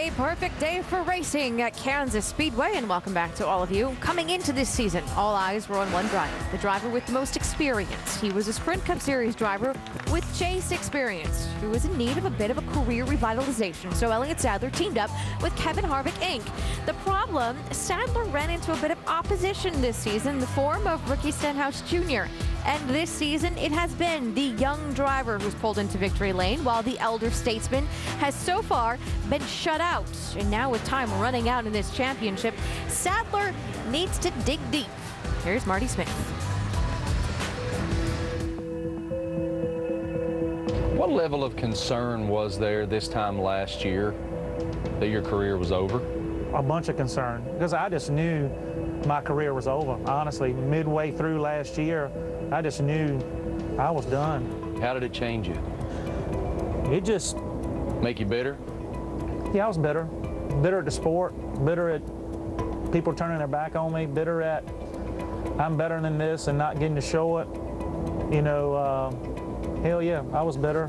A perfect day for racing at Kansas Speedway, and welcome back to all of you. Coming into this season, all eyes were on one driver, the driver with the most experience. He was a Sprint Cup Series driver with chase experience who was in need of a bit of a career revitalization. So Elliott Sadler teamed up with Kevin Harvick, Inc. The problem, Sadler ran into a bit of opposition this season in the form of Ricky Stenhouse Jr. And this season, it has been the young driver who's pulled into victory lane, while the elder statesman has so far been shut out. And now with time running out in this championship, Sadler needs to dig deep. Here's Marty Smith. What level of concern was there this time last year that your career was over? A bunch of concern, because I just knew my career was over. Honestly, midway through last year, I just knew I was done. How did it change you? It just... Make you bitter? Yeah, I was bitter. Bitter at the sport, bitter at people turning their back on me, bitter at I'm better than this and not getting to show it. You know, hell yeah, I was bitter.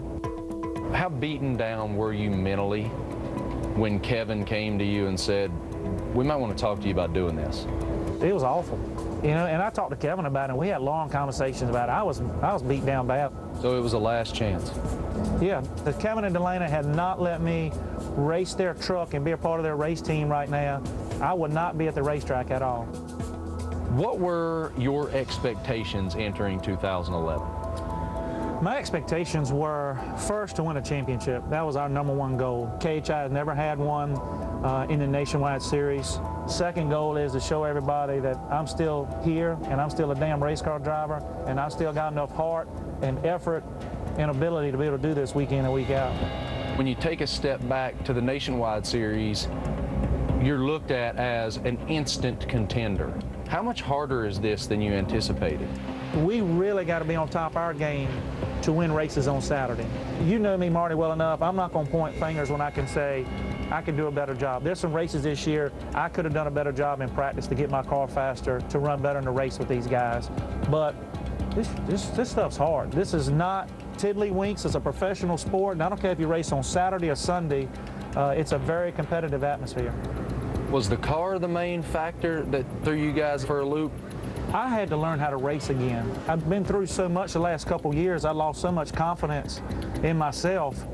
How beaten down were you mentally when Kevin came to you and said, we might want to talk to you about doing this? It was awful. You know, and I talked to Kevin about it, and we had long conversations about it. I was beat down bad. So it was a last chance? Yeah, if Kevin and Delana had not let me race their truck and be a part of their race team right now, I would not be at the racetrack at all. What were your expectations entering 2011? My expectations were, first, to win a championship. That was our #1 goal. KHI has never had one in the Nationwide Series. Second goal is to show everybody that I'm still here and I'm still a damn race car driver, and I've still got enough heart and effort and ability to be able to do this week in and week out. When you take a step back to the Nationwide Series, you're looked at as an instant contender. How much harder is this than you anticipated? We really got to be on top of our game to win races on Saturday. You know me, Marty, well enough. I'm not going to point fingers when I can say I can do a better job. There's some races this year I could have done a better job in practice to get my car faster, to run better in the race with these guys. But this stuff's hard. This is not tiddlywinks. It's a professional sport, and I don't care if you race on Saturday or Sunday. It's a very competitive atmosphere. Was the car the main factor that threw you guys for a loop? I had to learn how to race again. I've been through so much the last couple years. I lost so much confidence in myself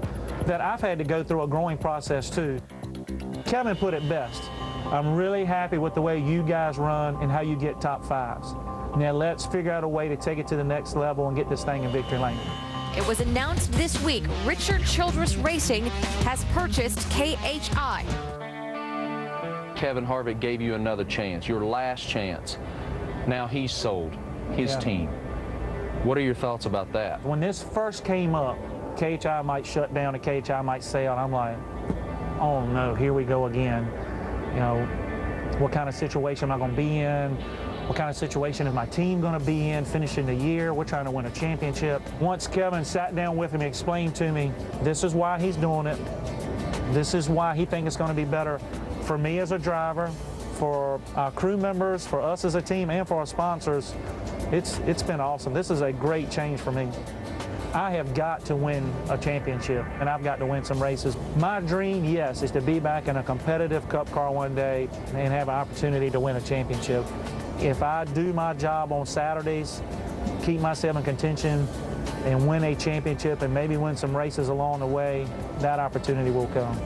that I've had to go through a growing process too. Kevin put it best. I'm really happy with the way you guys run and how you get top fives. Now let's figure out a way to take it to the next level and get this thing in victory lane. It was announced this week Richard Childress Racing has purchased KHI. Kevin Harvick gave you another chance, your last chance. Now he's sold his team. What are your thoughts about that? When this first came up, KHI might shut down and KHI might sell, and I'm like, oh no, here we go again. You know, what kind of situation am I going to be in? What kind of situation is my team going to be in finishing the year? We're trying to win a championship. Once Kevin sat down with me and explained to me, this is why he's doing it. This is why he thinks it's going to be better for me as a driver, for our crew members, for us as a team, and for our sponsors. It's been awesome. This is a great change for me. I have got to win a championship, and I've got to win some races. My dream, yes, is to be back in a competitive Cup car one day and have an opportunity to win a championship. If I do my job on Saturdays, keep myself in contention, and win a championship and maybe win some races along the way, that opportunity will come.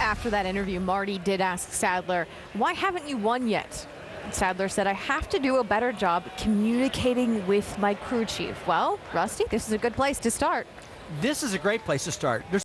After that interview, Marty did ask Sadler, why haven't you won yet? Sadler said, I have to do a better job communicating with my crew chief. Well, Rusty, this is a good place to start. This is a great place to start. There's